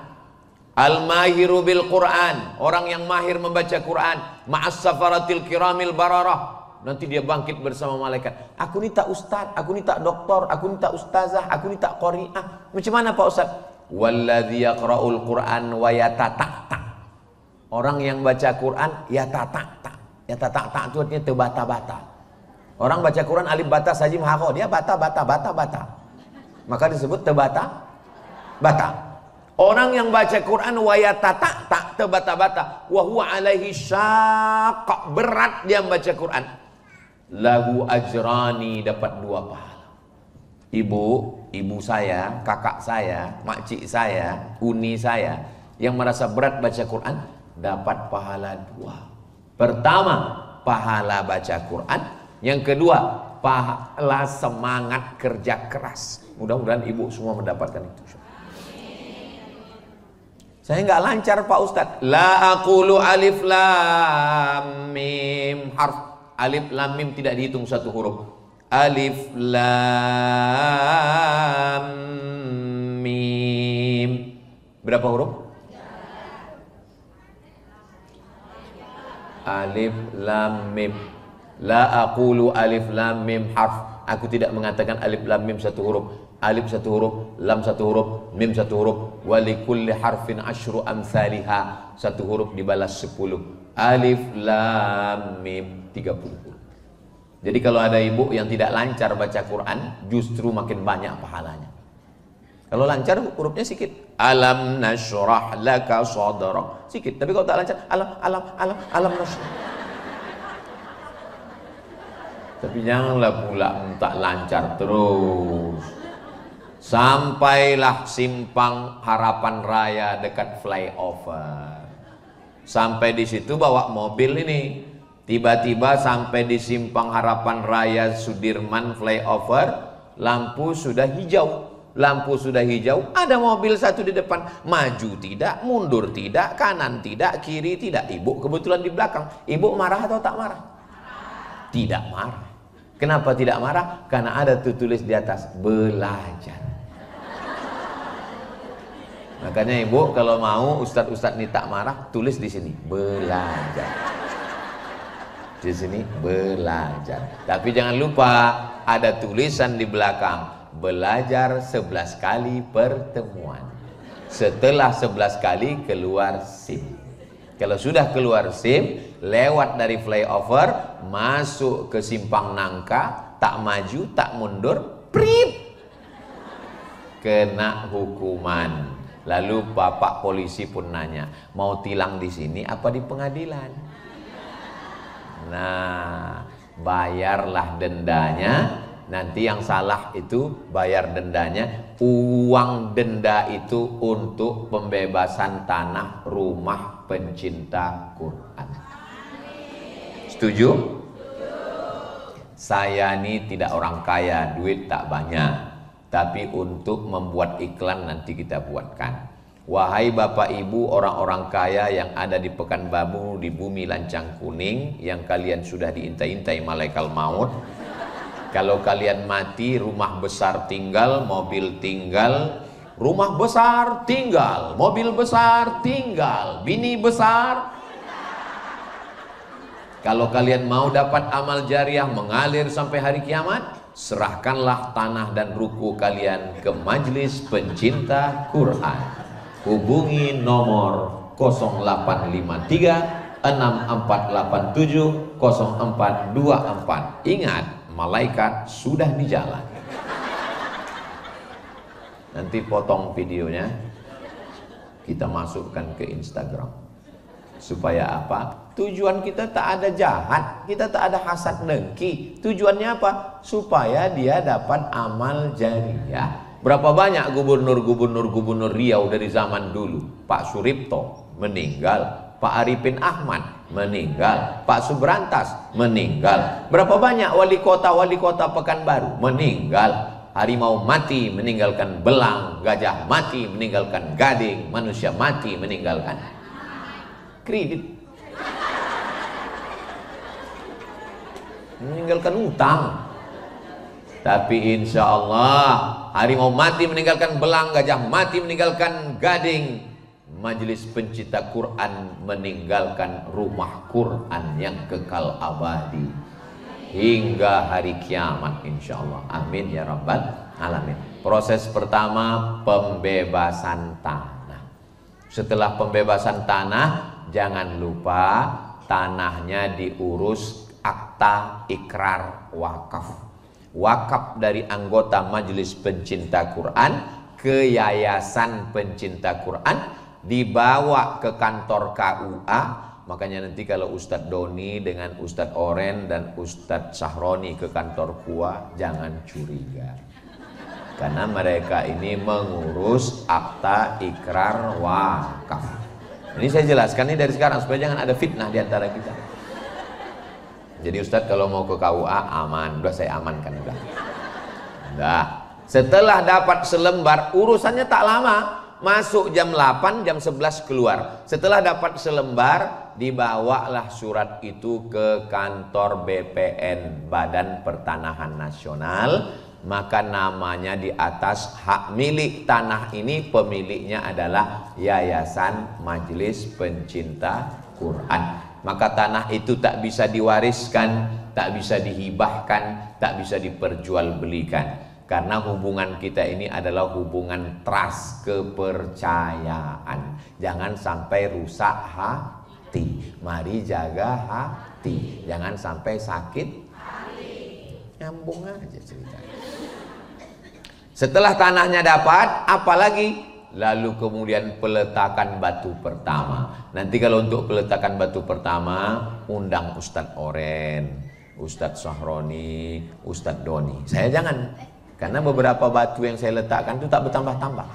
Al-mahiru bil Quran, orang yang mahir membaca Quran, ma'as safaratil kiramil bararah. Nanti dia bangkit bersama malaikat. Aku ni tak ustaz, aku ni tak doktor, aku ni tak ustazah, aku ni tak qari'ah. Macam mana Pak Ustaz? Walladzi yaqra'ul Qur'an wa yatata'ta. Orang yang baca Quran yatata'ta. Yatata'ta itu artinya terbata-bata. Orang baca Quran alif bata sajim haqo, dia bata. Maka disebut terbata-bata. Orang yang baca Quran wa yatata'ta, terbata-bata, wa huwa alaihi syaqq, berat dia membaca Quran. Lahu ajrani, dapat 2 pahala. Ibu saya, kakak saya, makcik saya, uni saya yang merasa berat baca Quran dapat pahala 2. Pertama, pahala baca Quran. Yang kedua, pahala semangat kerja keras. Mudah-mudahan ibu semua mendapatkan itu. Saya nggak lancar Pak Ustadz. La aqulu alif lam mim harf. Alif lam mim tidak dihitung satu huruf. Alif lam mim. Berapa huruf? Alif lam mim. La aqulu alif lam mim harf. Aku tidak mengatakan alif lam mim satu huruf, alif satu huruf, lam satu huruf, mim satu huruf. Walikulli harfin asyru amsalihha, satu huruf dibalas 10. Alif lam mim 30 huruf. Jadi kalau ada ibu yang tidak lancar baca Quran, justru makin banyak pahalanya. Kalau lancar hurufnya sedikit. Alam nashrah laka sadrak. Sedikit. Tapi kalau tak lancar, alam nashrah. Tapi janganlah pula tak lancar terus. Sampailah simpang Harapan Raya dekat flyover. Sampai di situ bawa mobil ini. Tiba-tiba sampai di simpang Harapan Raya Sudirman flyover, lampu sudah hijau. Lampu sudah hijau, ada mobil satu di depan, maju tidak, mundur tidak, kanan tidak, kiri tidak. Ibu kebetulan di belakang. Ibu marah atau tak marah? Tidak marah. Kenapa tidak marah? Karena ada tulis di atas, belajar. Makanya ibu kalau mau ustadz-ustadz ini tak marah, tulis di sini, belajar. Di sini, belajar. Tapi jangan lupa, ada tulisan di belakang, belajar 11 kali pertemuan. Setelah 11 kali keluar SIM. Kalau sudah keluar SIM, lewat dari flyover, masuk ke simpang nangka, tak maju, tak mundur, prip, kena hukuman. Lalu bapak polisi pun nanya, mau tilang di sini apa di pengadilan? Nah, bayarlah dendanya. Nanti yang salah itu bayar dendanya. Uang denda itu untuk pembebasan tanah rumah pencinta Quran. Setuju? Saya ini tidak orang kaya, duit tak banyak. Tapi untuk membuat iklan nanti kita buatkan. Wahai bapak ibu orang-orang kaya yang ada di Pekanbaru, di bumi lancang kuning, yang kalian sudah diintai-intai malaikat maut. Kalau kalian mati, rumah besar tinggal, mobil tinggal, rumah besar tinggal, mobil besar tinggal, bini besar. Kalau kalian mau dapat amal jariah mengalir sampai hari kiamat, serahkanlah tanah dan ruko kalian ke Majelis Pencinta Quran. Hubungi nomor 0853 6487 0424. Ingat, malaikat sudah di jalan. Nanti potong videonya, kita masukkan ke Instagram. Supaya apa? Tujuan kita tak ada jahat, kita tak ada hasad dengki. Tujuannya apa? Supaya dia dapat amal jariah. Berapa banyak gubernur Riau dari zaman dulu? Pak Suripto meninggal, Pak Arifin Ahmad meninggal, Pak Subrantas meninggal. Berapa banyak wali kota Pekanbaru meninggal. Harimau mati meninggalkan belang, gajah mati meninggalkan gading, manusia mati meninggalkan kredit, meninggalkan utang. Tapi insya Allah harimau mati meninggalkan belang, gajah mati meninggalkan gading, Majelis Pencinta Quran meninggalkan rumah Quran yang kekal abadi hingga hari kiamat insya Allah. Amin ya rabbal alamin. Proses pertama, pembebasan tanah. Setelah pembebasan tanah, jangan lupa tanahnya diurus akta ikrar wakaf. Wakaf dari anggota Majelis Pencinta Quran ke Yayasan Pencinta Quran, dibawa ke kantor KUA. Makanya nanti kalau Ustadz Doni dengan Ustadz Oren dan Ustadz Sahroni ke kantor KUA, jangan curiga, karena mereka ini mengurus akta ikrar wakaf. Ini saya jelaskan ini dari sekarang supaya jangan ada fitnah di antara kita. Jadi Ustadz kalau mau ke KUA aman, udah saya amankan udah. Udah. Setelah dapat selembar, urusannya tak lama. Masuk jam 8, jam 11 keluar. Setelah dapat selembar, dibawalah surat itu ke kantor BPN, Badan Pertanahan Nasional. Maka namanya di atas hak milik tanah ini, pemiliknya adalah Yayasan Majelis Pencinta Quran. maka tanah itu tak bisa diwariskan, tak bisa dihibahkan, tak bisa diperjualbelikan. Karena hubungan kita ini adalah hubungan trust, kepercayaan. Jangan sampai rusak hati. Mari jaga hati. Jangan sampai sakit hati. Nyambung aja ceritanya. Setelah tanahnya dapat, apalagi? Lalu kemudian peletakan batu pertama. Nanti kalau untuk peletakan batu pertama, undang Ustadz Oren, Ustadz Sahroni, Ustadz Doni. Saya jangan, karena beberapa batu yang saya letakkan itu tak bertambah-tambah.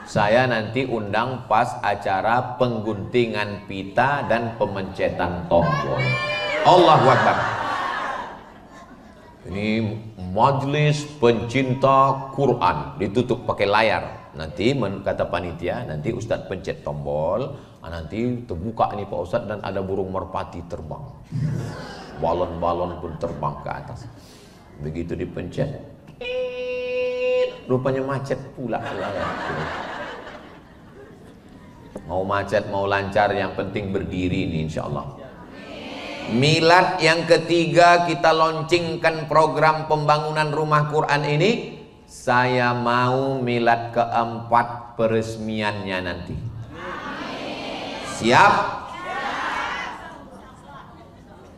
Saya nanti undang pas acara pengguntingan pita dan pemencetan tombol. Allahu Akbar. Ini majelis pencinta Quran, ditutup pakai layar. Nanti kata panitia, nanti Ustadz pencet tombol, nanti terbuka nih Pak Ustadz dan ada burung merpati terbang. Balon-balon pun terbang ke atas. Begitu dipencet, rupanya macet pula layar. Mau macet mau lancar, yang penting berdiri nih insya Allah. Milad yang ketiga kita launchingkan program pembangunan rumah Quran ini. Saya mau milad keempat peresmiannya nanti. Siap?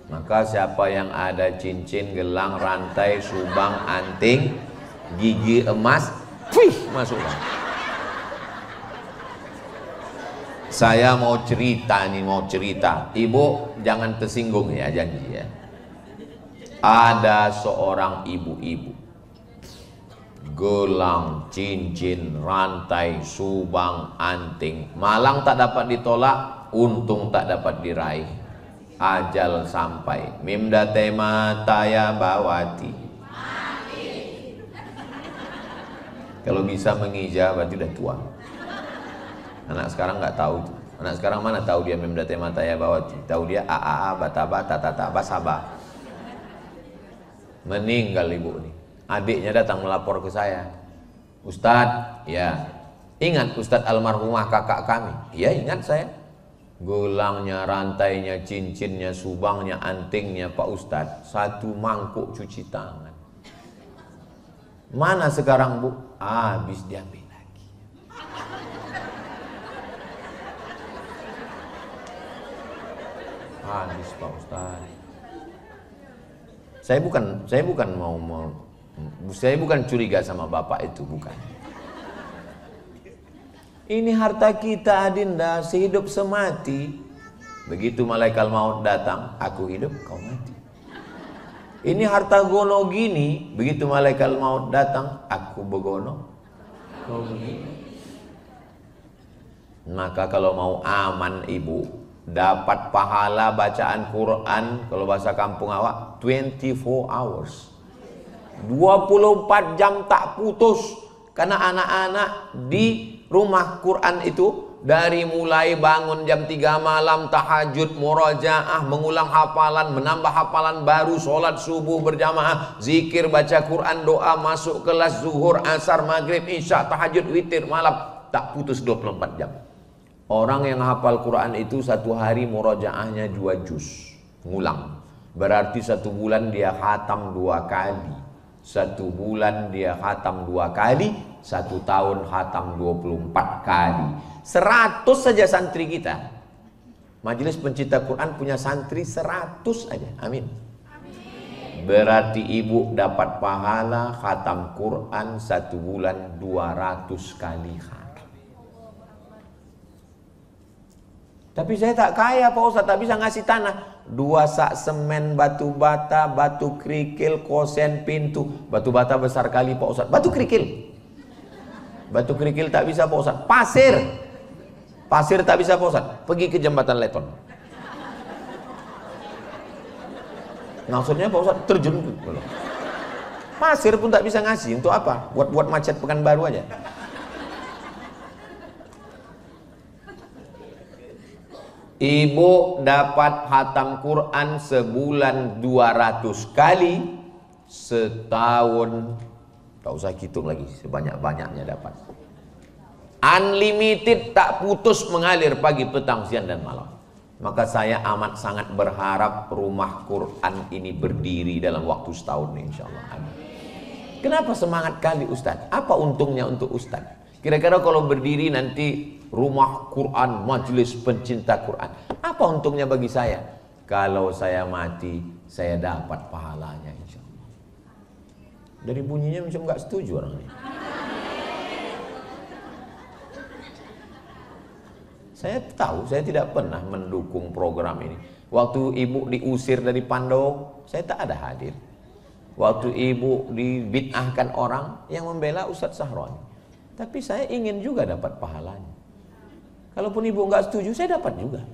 Maka siapa yang ada cincin, gelang, rantai, subang, anting, gigi emas, masukkan. Saya mau cerita nih, mau cerita. Ibu jangan tersinggung ya, janji ya. Ada seorang ibu-ibu, gelang, cincin, rantai, subang, anting, malang tak dapat ditolak, untung tak dapat diraih. Ajal sampai, mimda tema taya bawati. Kalau bisa mengijab berarti udah tua. Anak sekarang nggak tahu itu. Anak sekarang mana tahu dia memdate mataya bawati. Tahu dia AAA, bataba, tatata, basaba. Meninggal ibu nih. Adiknya datang melapor ke saya. Ustadz, ya. Ingat Ustadz almarhumah kakak kami? Ya ingat saya. Gelangnya, rantainya, cincinnya, subangnya, antingnya Pak Ustadz. Satu mangkuk cuci tangan. Mana sekarang bu? Habis diambil. Habis Pak Ustaz. Saya bukan curiga sama bapak itu, bukan. Ini harta kita adinda, sehidup semati. Begitu malaikat maut datang, aku hidup, kau mati. Ini harta gono gini, begitu malaikat maut datang, aku begono, kau begini. Maka kalau mau aman ibu, dapat pahala bacaan Quran, kalau bahasa kampung awak 24 hours, 24 jam tak putus. Karena anak-anak di rumah Quran itu dari mulai bangun jam 3 malam, tahajud, murajaah, mengulang hafalan, menambah hafalan baru, sholat subuh berjamaah, zikir, baca Quran, doa, masuk kelas, zuhur, asar, maghrib, isya, tahajud, witir, malam, tak putus 24 jam. Orang yang hafal Quran itu satu hari murajaahnya 2 juz, ngulang. Berarti 1 bulan dia khatam 2 kali. 1 bulan dia khatam 2 kali, 1 tahun khatam 24 kali. 100 saja santri kita. Majelis Pencinta Quran punya santri 100 aja. Amin. Berarti ibu dapat pahala khatam Quran 1 bulan 200 kali khatam. Tapi saya tak kaya Pak Ustaz, tak bisa ngasih tanah. 2 sak semen, batu bata, batu kerikil, kosen, pintu. Batu bata besar kali Pak Ustaz. Batu kerikil. Batu kerikil tak bisa Pak Ustaz. Pasir. Pasir tak bisa Pak Ustaz. Pergi ke jembatan Leton. Maksudnya Pak Ustaz terjun. Pasir pun tak bisa ngasih. Untuk apa? Buat macet Pekanbaru aja. Ibu dapat khatam Quran sebulan 200 kali, setahun tak usah hitung lagi, sebanyak-banyaknya dapat. Unlimited, tak putus mengalir pagi, petang, siang dan malam. Maka saya amat sangat berharap rumah Quran ini berdiri dalam waktu setahun insya Allah. Kenapa semangat kali Ustadz? Apa untungnya untuk Ustadz? Kira-kira kalau berdiri nanti rumah Quran, majelis pencinta Quran, apa untungnya bagi saya? Kalau saya mati, saya dapat pahalanya insya Allah. Dari bunyinya macam nggak setuju orang ini. Saya tahu, saya tidak pernah mendukung program ini. Waktu ibu diusir dari Pandau, saya tak ada hadir. Waktu ibu dibid'ahkan orang, yang membela Ustadz Sahroni. Tapi saya ingin juga dapat pahalanya. Kalaupun ibu nggak setuju, saya dapat juga.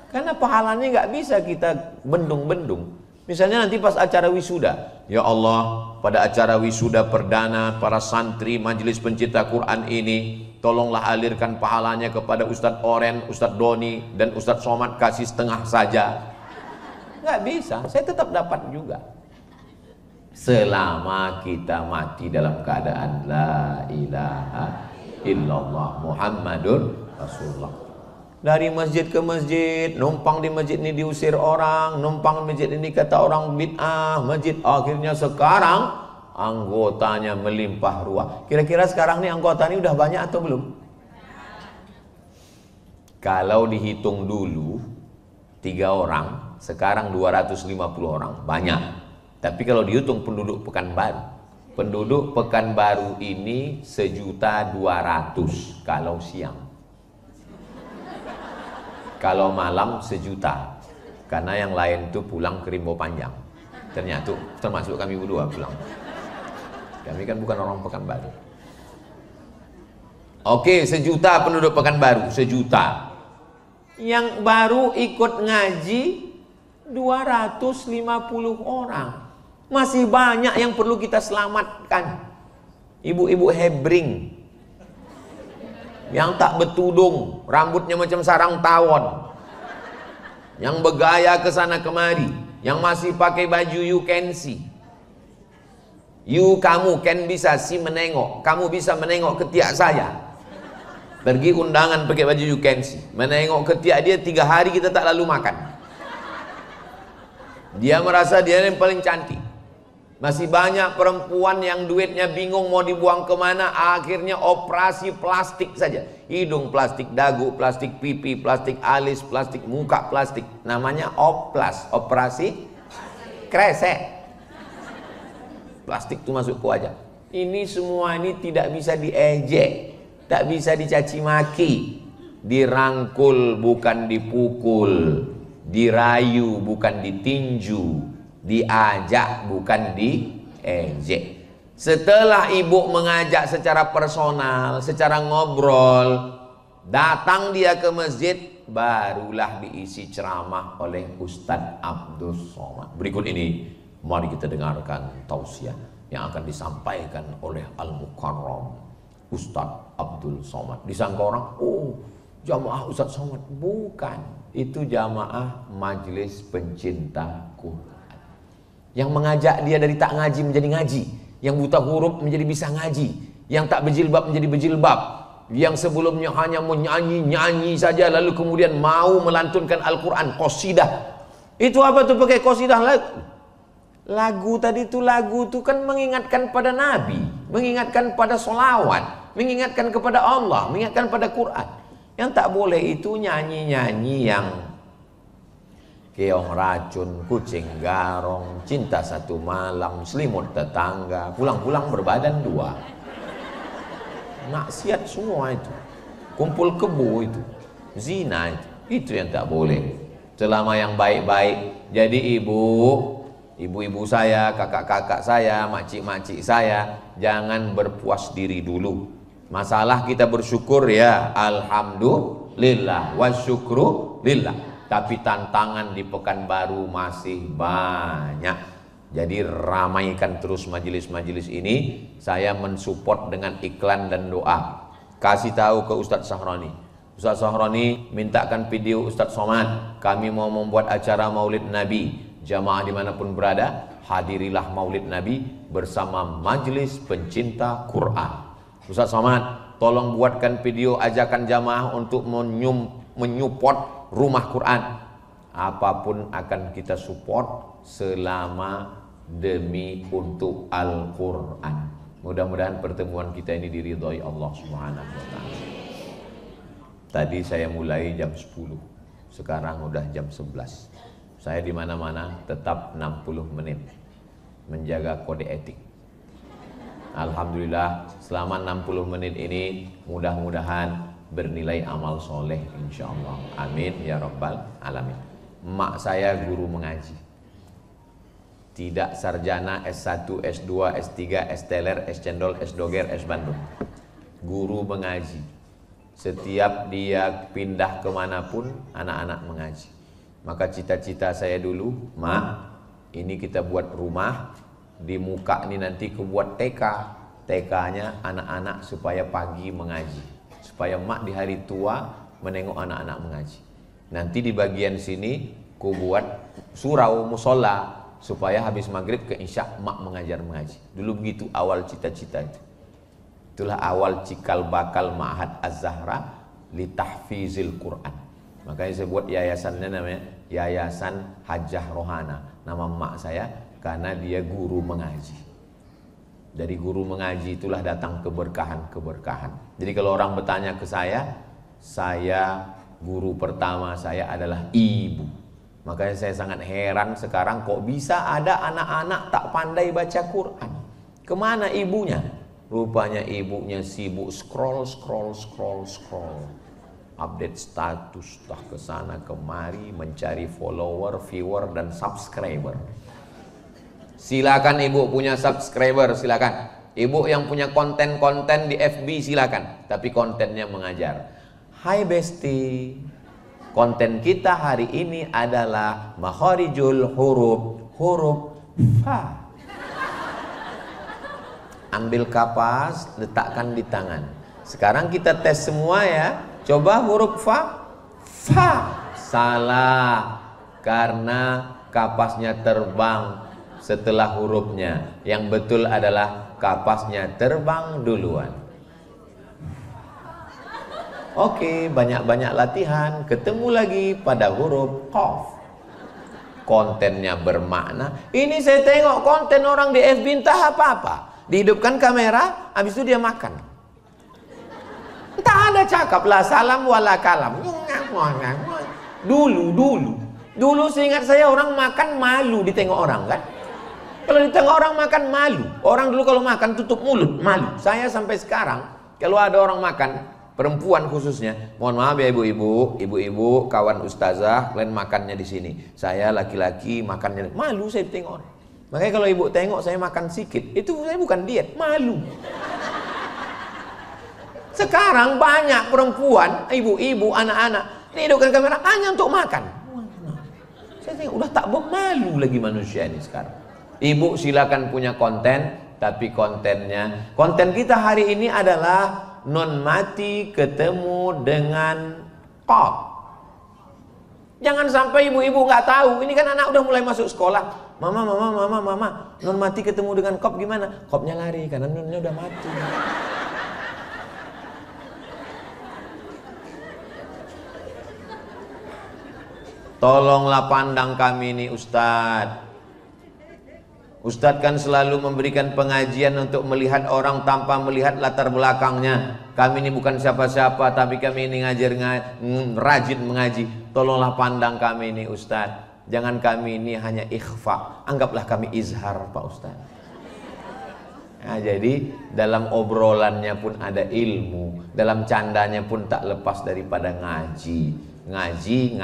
Karena pahalanya nggak bisa kita bendung-bendung. Misalnya nanti pas acara wisuda, ya Allah, pada acara wisuda perdana para santri majelis pencinta Quran ini, tolonglah alirkan pahalanya kepada Ustadz Oren, Ustadz Doni, dan Ustadz Somad, kasih setengah saja. Nggak bisa, saya tetap dapat juga. Selama kita mati dalam keadaan la ilaha illallah Muhammadur Rasulullah. Dari masjid ke masjid, numpang di masjid ini diusir orang, numpang di masjid ini kata orang bid'ah, masjid akhirnya sekarang anggotanya melimpah ruah. Kira-kira sekarang nih anggota ini udah banyak atau belum? Kalau dihitung dulu 3 orang, sekarang 250 orang, banyak. Tapi kalau dihitung penduduk Pekanbaru ini 1.200.000 kalau siang. Kalau malam 1 juta, karena yang lain tuh pulang ke Rimbo Panjang. Ternyata termasuk kami berdua pulang. Kami kan bukan orang Pekanbaru. Oke, 1 juta penduduk Pekanbaru, 1 juta. Yang baru ikut ngaji 250 orang. Masih banyak yang perlu kita selamatkan. Ibu-ibu hebring yang tak bertudung, rambutnya macam sarang tawon, yang bergaya ke sana kemari, yang masih pakai baju you can see. You kamu can bisa si menengok, kamu bisa menengok ketiak saya. Pergi undangan pakai baju you can see, menengok ketiak dia 3 hari kita tak lalu makan. Dia merasa dia yang paling cantik. Masih banyak perempuan yang duitnya bingung mau dibuang kemana, akhirnya operasi plastik saja. Hidung plastik, dagu plastik, pipi plastik, alis plastik, muka plastik. Namanya oplas, operasi kresek. Plastik itu masuk ke wajah. Ini semua ini tidak bisa diejek, tak bisa dicaci maki. Dirangkul bukan dipukul, dirayu bukan ditinju, diajak bukan diejek. Setelah ibu mengajak secara personal, secara ngobrol, datang dia ke masjid, barulah diisi ceramah oleh Ustadz Abdul Somad. Berikut ini mari kita dengarkan tausiah yang akan disampaikan oleh Al-Mukarram Ustadz Abdul Somad. Disangka orang, oh jamaah Ustadz Somad. Bukan, itu jamaah majelis pencinta Quran. Yang mengajak dia dari tak ngaji menjadi ngaji, yang buta huruf menjadi bisa ngaji, yang tak berjilbab menjadi berjilbab, yang sebelumnya hanya menyanyi-nyanyi saja lalu kemudian mau melantunkan Al-Quran, qasidah. Itu apa tuh pakai qasidah? Lagu tadi tuh, lagu tuh kan mengingatkan pada Nabi, mengingatkan pada solawat, mengingatkan kepada Allah, mengingatkan pada Quran. Yang tak boleh itu nyanyi-nyanyi yang keong racun, kucing garong, cinta satu malam, selimut tetangga, pulang-pulang berbadan 2. Maksiat semua itu. Kumpul kebo itu. Zina itu. Itu yang tak boleh. Selama yang baik-baik. Jadi ibu-ibu saya, kakak-kakak saya, makcik-makcik saya, jangan berpuas diri dulu. Masalah kita bersyukur ya, alhamdulillah, wasyukru lillah. Tapi tantangan di Pekanbaru masih banyak. Jadi ramaikan terus majelis-majelis ini. Saya mensupport dengan iklan dan doa. Kasih tahu ke Ustadz Sahroni, Ustadz Sahroni mintakan video Ustadz Somad, kami mau membuat acara Maulid Nabi. Jamaah dimanapun berada, hadirilah Maulid Nabi bersama majelis pencinta Quran. Ustadz Somad, tolong buatkan video ajakan jamaah untuk menyupport rumah Quran. Apapun akan kita support selama demi untuk Al-Quran. Mudah-mudahan pertemuan kita ini diridhoi Allah Subhanahu wa Ta'ala. Tadi saya mulai jam 10, sekarang udah jam 11. Saya di mana-mana tetap 60 menit menjaga kode etik. Alhamdulillah selama 60 menit ini mudah-mudahan bernilai amal soleh insyaallah. Amin ya rabbal alamin. Mak saya guru mengaji, tidak sarjana S1, S2, S3, S teler, S cendol, S doger, S bandung. Guru mengaji. Setiap dia pindah kemanapun anak-anak mengaji. Maka cita-cita saya dulu, Mak, ini kita buat rumah, di muka ini nanti kebuat TK. TK-nya anak-anak supaya pagi mengaji, supaya mak di hari tua menengok anak-anak mengaji. Nanti di bagian sini ku buat surau musola supaya habis maghrib ke isya mak mengajar mengaji. Dulu begitu awal cita-cita itu. Itulah awal cikal bakal Ma'had Az-Zahra li tahfizil Quran. Makanya saya buat yayasannya namanya Yayasan Hajjah Rohana. Nama mak saya karena dia guru mengaji. Dari guru mengaji itulah datang keberkahan-keberkahan. Jadi kalau orang bertanya ke saya guru pertama saya adalah ibu. Makanya saya sangat heran sekarang kok bisa ada anak-anak tak pandai baca Quran. Kemana ibunya? Rupanya ibunya sibuk scroll. Update status, tak kesana kemari mencari follower, viewer, dan subscriber. Silakan ibu punya subscriber, silakan. Ibu yang punya konten-konten di FB silakan, tapi kontennya mengajar. Hai Besti, konten kita hari ini adalah makharijul huruf fa. Ambil kapas, letakkan di tangan. Sekarang kita tes semua ya. Coba huruf fa. Salah, karena kapasnya terbang setelah hurufnya. Yang betul adalah kapasnya terbang duluan. Oke, banyak-banyak latihan. Ketemu lagi pada huruf qaf. Kontennya bermakna. Ini saya tengok konten orang di FB entah apa-apa. Dihidupkan kamera, habis itu dia makan. Entah ada cakap la salam wala kalam. Dulu seingat saya orang makan malu ditengok orang kan. Kalau ditengok orang makan malu. Orang dulu kalau makan tutup mulut, malu. Saya sampai sekarang kalau ada orang makan, perempuan khususnya, mohon maaf ya ibu-ibu, kawan ustazah, kalian makannya di sini. Saya laki-laki makannya malu, saya tengok orang. Makanya kalau ibu tengok saya makan sikit, itu saya bukan diet, malu. Sekarang banyak perempuan, ibu-ibu, anak-anak dihidupkan kamera hanya untuk makan. Saya tengok udah tak bermalu lagi manusia ini sekarang. Ibu silakan punya konten, tapi konten kita hari ini adalah non mati ketemu dengan qaf. Jangan sampai ibu-ibu nggak tahu. Ini kan anak udah mulai masuk sekolah. Mama, non mati ketemu dengan qaf gimana? Qafnya lari karena nonnya udah mati. Tolonglah pandang kami ini Ustadz. Ustadz kan selalu memberikan pengajian untuk melihat orang tanpa melihat latar belakangnya. Kami ini bukan siapa-siapa, tapi kami ini rajin mengaji. Tolonglah pandang kami ini Ustadz. Jangan kami ini hanya ikhfa. Anggaplah kami izhar Pak Ustadz. Nah, jadi dalam obrolannya pun ada ilmu. Dalam candanya pun tak lepas daripada ngaji. Ngaji.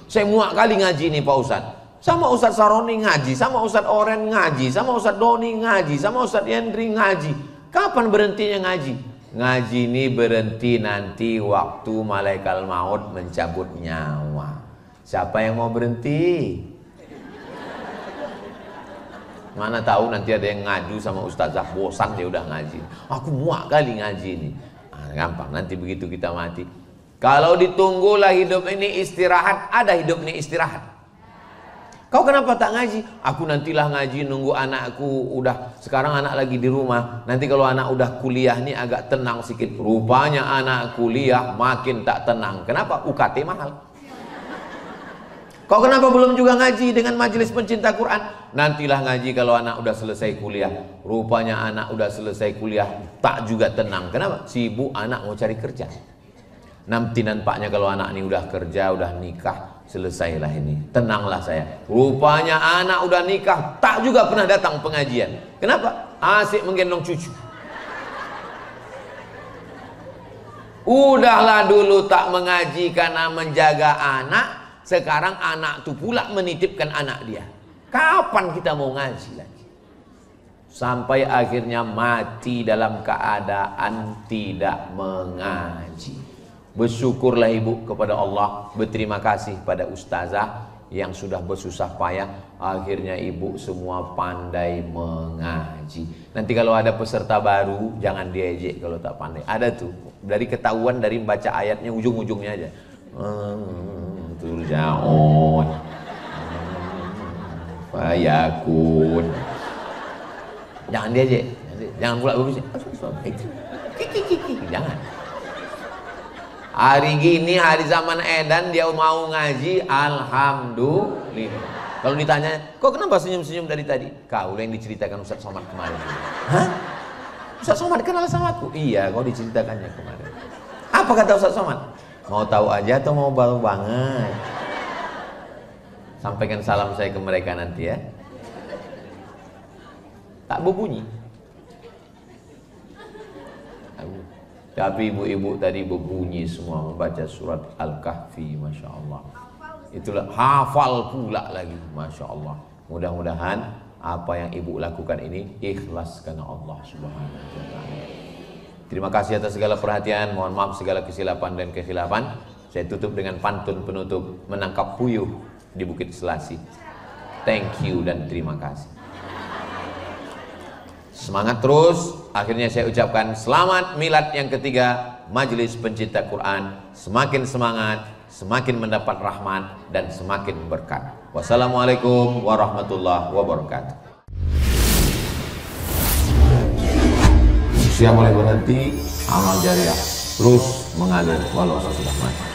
Saya muak kali ngaji nih Pak Ustadz. Sama Ustadz Saroni ngaji, sama Ustadz Oren ngaji, sama Ustadz Doni ngaji, sama Ustadz Yendri ngaji. Kapan berhentinya ngaji? Ngaji ini berhenti nanti waktu malaikat maut mencabut nyawa. Siapa yang mau berhenti? Mana tahu nanti ada yang ngadu sama Ustazah, bosan dia udah ngaji. Aku muak kali ngaji ini. Nah, gampang, nanti begitu kita mati. Kalau ditunggulah hidup ini istirahat, ada hidup ini istirahat. Kau kenapa tak ngaji? Aku nantilah ngaji, nunggu anakku udah, sekarang anak lagi di rumah. Nanti kalau anak udah kuliah nih agak tenang sedikit. Rupanya anak kuliah makin tak tenang. Kenapa? UKT mahal. Kau kenapa belum juga ngaji dengan majelis pencinta Quran? Nantilah ngaji kalau anak udah selesai kuliah. Rupanya anak udah selesai kuliah tak juga tenang. Kenapa? Sibuk anak mau cari kerja. Nanti nampaknya kalau anak ini udah kerja, udah nikah, selesailah ini, tenanglah saya. Rupanya anak udah nikah, tak juga pernah datang pengajian. Kenapa? Asik menggendong cucu. Udahlah dulu tak mengaji karena menjaga anak, sekarang anak tuh pula menitipkan anak dia. Kapan kita mau ngaji lagi? Sampai akhirnya mati dalam keadaan tidak mengaji. Bersyukurlah ibu kepada Allah, berterima kasih pada ustazah yang sudah bersusah payah, akhirnya ibu semua pandai mengaji. Nanti kalau ada peserta baru jangan diejek kalau tak pandai. Ada tuh, dari ketahuan dari membaca ayatnya ujung-ujungnya aja. Turja'un, fayakun. Jangan diejek, jangan pula berbisik. Jangan. Hari gini, hari zaman edan, dia mau ngaji, alhamdulillah. Kalau ditanya, kok kenapa senyum-senyum dari tadi? Kau yang diceritakan Ustaz Somad kemarin. Hah? Ustaz Somad kenal sama aku? Iya, kau diceritakannya kemarin. Apa kata Ustaz Somad? Mau tahu aja atau mau baru banget? Sampaikan salam saya ke mereka nanti ya. Tak berbunyi. Tapi ibu-ibu tadi berbunyi semua membaca surat Al-Kahfi, Masya Allah. Itulah hafal pula lagi, Masya Allah. Mudah-mudahan apa yang ibu lakukan ini ikhlas karena Allah Subhanahu wa Ta'ala. Terima kasih atas segala perhatian. Mohon maaf segala kesilapan dan kekhilafan. Saya tutup dengan pantun penutup, menangkap puyuh di Bukit Selasi. Thank you dan terima kasih. Semangat terus. Akhirnya saya ucapkan selamat milad yang ketiga Majelis Pencinta Quran. Semakin semangat, semakin mendapat rahmat dan semakin berkat. Wassalamualaikum warahmatullahi wabarakatuh. Usia mulai berhenti, amal jariah terus mengalir walau sudah mati.